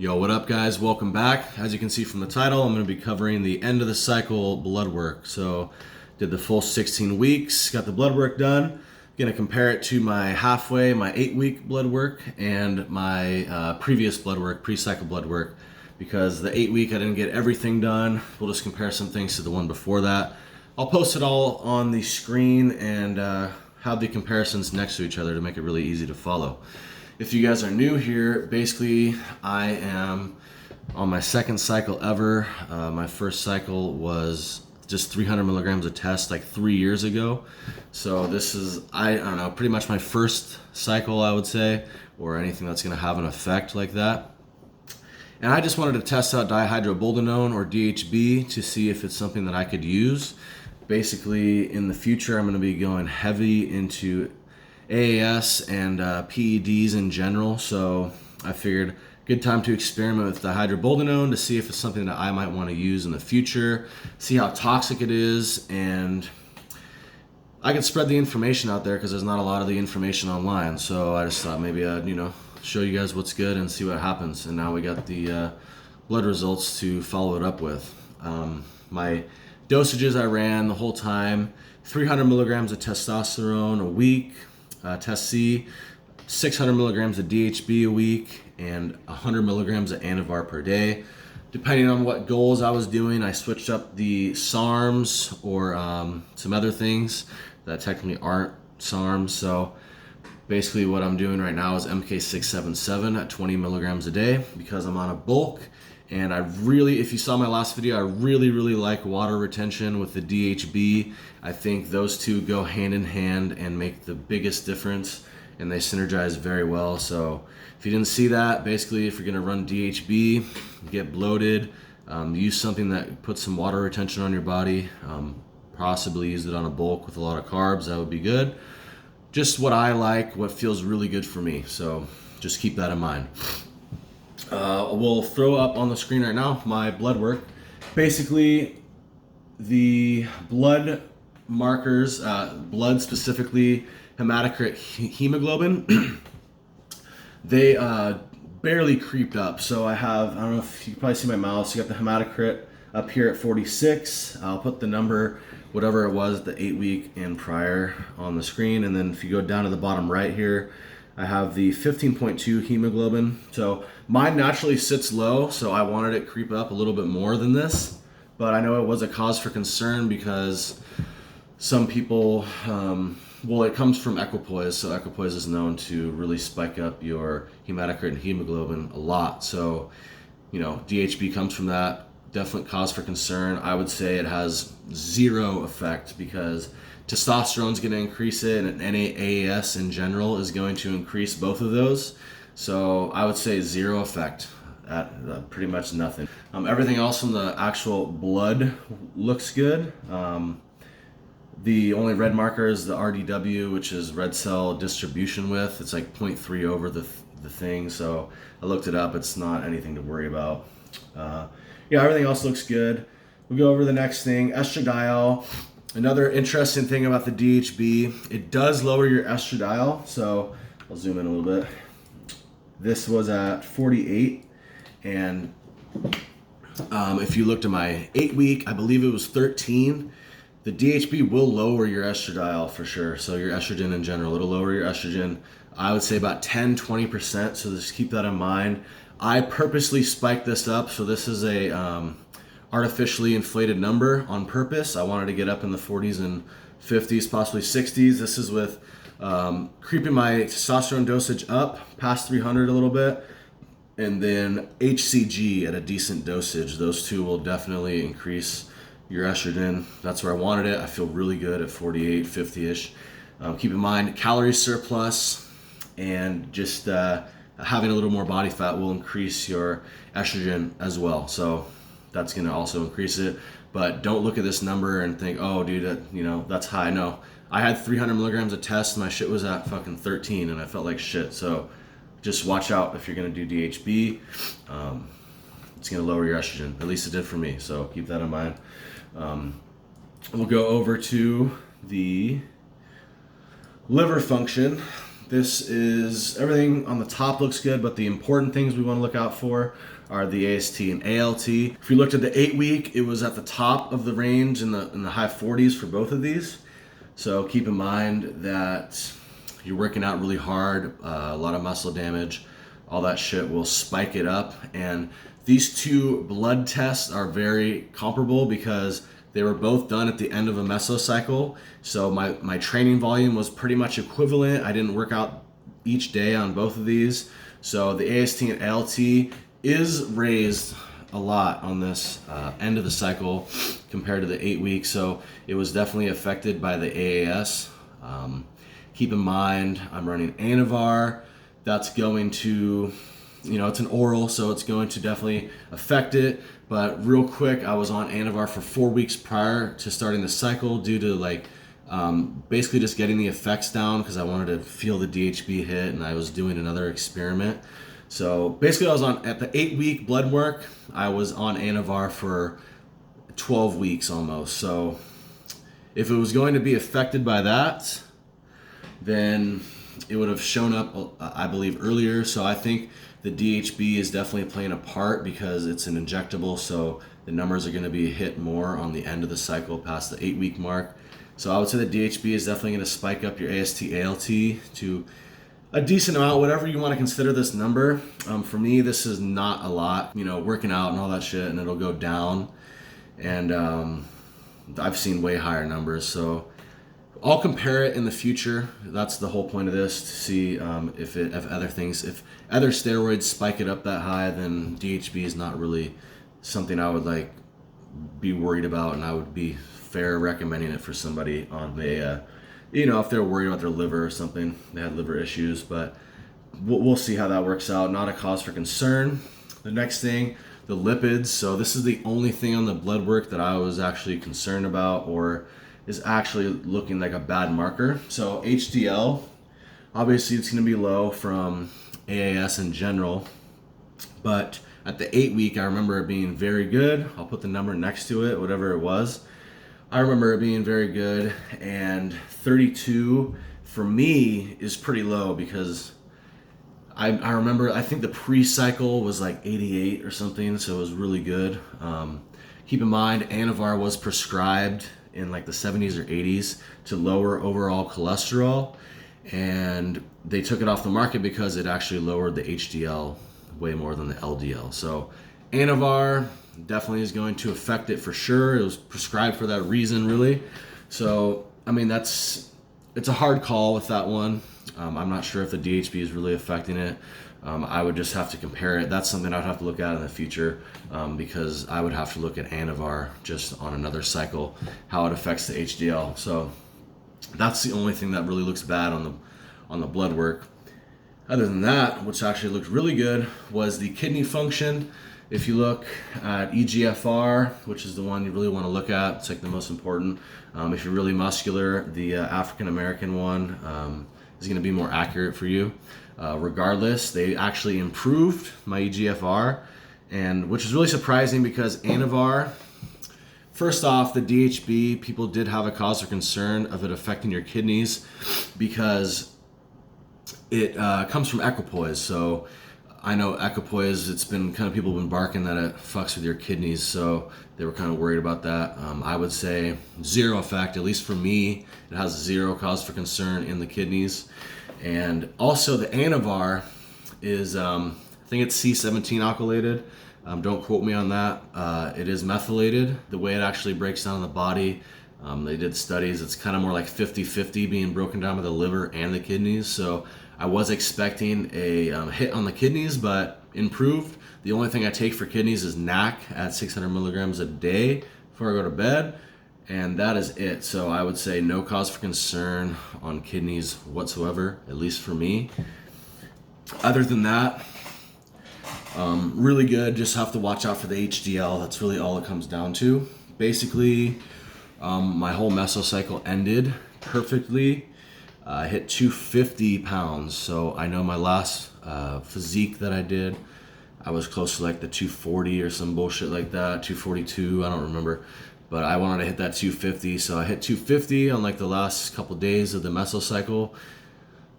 Yo, what up guys? Welcome back. As you can see from the title, I'm going to be covering the end of the cycle blood work. So did the full 16 weeks, got the blood work done. Going to compare it to my 8-week blood work and my previous blood work, pre-cycle blood work, because the 8-week I didn't get everything done. We'll just compare some things to the one before that. I'll post it all on the screen and have the comparisons next to each other to make it really easy to follow. If you guys are new here, basically I am on my second cycle ever. My first cycle was just 300 milligrams of test like 3 years ago. So this is, I don't know, pretty much my first cycle, I would say, or anything that's gonna have an effect like that. And I just wanted to test out Dihydroboldenone or DHB to see if it's something that I could use. Basically, in the future, I'm gonna be going heavy into AAS and PEDs in general, so I figured good time to experiment with dihydroboldenone to see if it's something that I might want to use in the future, see how toxic it is, and I could spread the information out there because there's not a lot of the information online. So I just thought maybe I'd show you guys what's good and see what happens. And now we got the blood results to follow it up with. My dosages I ran the whole time: 300 milligrams of testosterone a week. Test C, 600 milligrams of DHB a week, and 100 milligrams of Anavar per day. Depending on what goals I was doing, I switched up the SARMs or some other things that technically aren't SARMs. So basically what I'm doing right now is MK677 at 20 milligrams a day because I'm on a bulk. And I really, if you saw my last video, I really like water retention with the DHB. I think those two go hand in hand and make the biggest difference, and they synergize very well. So if you didn't see that, basically if you're gonna run DHB, get bloated, use something that puts some water retention on your body, possibly use it on a bulk with a lot of carbs, that would be good. Just what I like, what feels really good for me. So just keep that in mind. We'll throw up on the screen right now my blood work. Basically, the blood markers, blood specifically hematocrit hemoglobin, they barely creeped up. So I don't know if you can probably see my mouse, you got the hematocrit up here at 46. I'll put the number, whatever it was, the 8-week and prior on the screen. And then if you go down to the bottom right here, I have the 15.2 hemoglobin. So mine naturally sits low, so I wanted it creep up a little bit more than this. But I know it was a cause for concern because some people, well, it comes from equipoise. So equipoise is known to really spike up your hematocrit and hemoglobin a lot. So, DHB comes from that. Definite cause for concern. I would say it has zero effect because testosterone is going to increase it, and NAAS in general is going to increase both of those. So I would say zero effect at pretty much nothing. Everything else from the actual blood looks good. The only red marker is the RDW, which is red cell distribution width. It's like 0.3 over the thing. So I looked it up. It's not anything to worry about. Yeah, everything else looks good. We'll go over the next thing, estradiol. Another interesting thing about the DHB, it does lower your estradiol. So I'll zoom in a little bit. This was at 48, and if you looked at my 8-week, I believe it was 13. The DHB will lower your estradiol for sure. So your estrogen in general, it'll lower your estrogen, I would say about 10-20%. So just keep that in mind. I purposely spiked this up. So this is a artificially inflated number on purpose. I wanted to get up in the 40s and 50s, possibly 60s. This is with creeping my testosterone dosage up past 300 a little bit, and then HCG at a decent dosage. Those two will definitely increase your estrogen. That's where I wanted it. I feel really good at 48, 50-ish. Keep in mind, calorie surplus and just having a little more body fat will increase your estrogen as well. So that's going to also increase it. But don't look at this number and think, oh, dude, that's high. No, I had 300 milligrams of test. My shit was at fucking 13, and I felt like shit. So just watch out if you're going to do DHB. It's going to lower your estrogen. At least it did for me. So keep that in mind. We'll go over to the liver function. This is, everything on the top looks good, but the important things we want to look out for are the AST and ALT. If you looked at the 8 week, it was at the top of the range in the high 40s for both of these. So keep in mind that you're working out really hard, a lot of muscle damage, all that shit will spike it up. And these two blood tests are very comparable because they were both done at the end of a mesocycle. So my training volume was pretty much equivalent. I didn't work out each day on both of these. So the AST and ALT is raised a lot on this end of the cycle compared to the 8 weeks. So it was definitely affected by the AAS. Keep in mind, I'm running Anavar. That's going to, it's an oral, so it's going to definitely affect it. But real quick, I was on Anavar for 4 weeks prior to starting the cycle due to basically just getting the effects down because I wanted to feel the DHB hit, and I was doing another experiment. So basically I was at the 8 week blood work, I was on Anavar for 12 weeks almost. So if it was going to be affected by that, then it would have shown up, I believe, earlier. So I think the DHB is definitely playing a part because it's an injectable. So the numbers are going to be hit more on the end of the cycle past the 8 week mark. So I would say the DHB is definitely going to spike up your AST, ALT to a decent amount, whatever you want to consider this number. For me, this is not a lot, working out and all that shit, and it'll go down. And I've seen way higher numbers. So I'll compare it in the future. That's the whole point of this, to see if other steroids spike it up that high, then DHB is not really something I would be worried about, and I would be fair recommending it for somebody on the, if they're worried about their liver or something, they had liver issues. But we'll see how that works out. Not a cause for concern. The next thing, the lipids. So this is the only thing on the blood work that I was actually concerned about, or is actually looking like a bad marker. So HDL, obviously it's going to be low from AAS in general, but at the 8 week, I remember it being very good. I'll put the number next to it, whatever it was. I remember it being very good, and 32 for me is pretty low because I remember, I think the pre-cycle was 88 or something, so it was really good. Keep in mind, Anavar was prescribed in the 70s or 80s to lower overall cholesterol, and they took it off the market because it actually lowered the HDL way more than the LDL. So Anavar definitely is going to affect it for sure. It was prescribed for that reason, really. So it's a hard call with that one. I'm not sure if the DHB is really affecting it. I would just have to compare it. That's something I'd have to look at in the future, because I would have to look at Anavar just on another cycle, how it affects the HDL. So that's the only thing that really looks bad on the blood work. Other than that, which actually looked really good, was the kidney function. If you look at EGFR, which is the one you really want to look at, it's the most important. If you're really muscular, the African American one is going to be more accurate for you. Regardless, they actually improved my EGFR, and which is really surprising because Anavar, first off, the DHB, people did have a cause for concern of it affecting your kidneys because it comes from equipoise. So I know equipoise, it's been people have been barking that it fucks with your kidneys, so they were kind of worried about that. I would say zero effect, at least for me, it has zero cause for concern in the kidneys. And also the Anavar is, I think it's C17 alkylated. Don't quote me on that. It is methylated. The way it actually breaks down in the body, they did studies, it's kind of more like 50-50 being broken down by the liver and the kidneys. So I was expecting a hit on the kidneys, but improved. The only thing I take for kidneys is NAC at 600 milligrams a day before I go to bed, and that is it. So I would say no cause for concern on kidneys whatsoever, at least for me. Other than that, really good. Just have to watch out for the HDL. That's really all it comes down to. Basically, my whole mesocycle ended perfectly. I hit 250 pounds. So I know my last physique that I did, I was close to the 240 or some bullshit like that, 242, I don't remember. But I wanted to hit that 250, so I hit 250 on the last couple days of the mesocycle.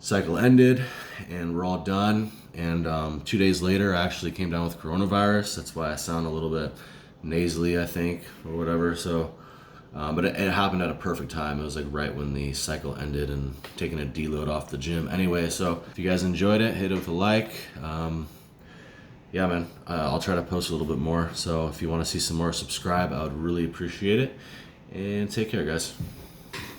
cycle ended and we're all done. And 2 days later, I actually came down with coronavirus. That's why I sound a little bit nasally, I think, or whatever. So, but it happened at a perfect time. It was like right when the cycle ended and taking a deload off the gym. Anyway, so if you guys enjoyed it, hit it with a like. Yeah, man, I'll try to post a little bit more. So if you want to see some more, subscribe. I would really appreciate it. And take care, guys.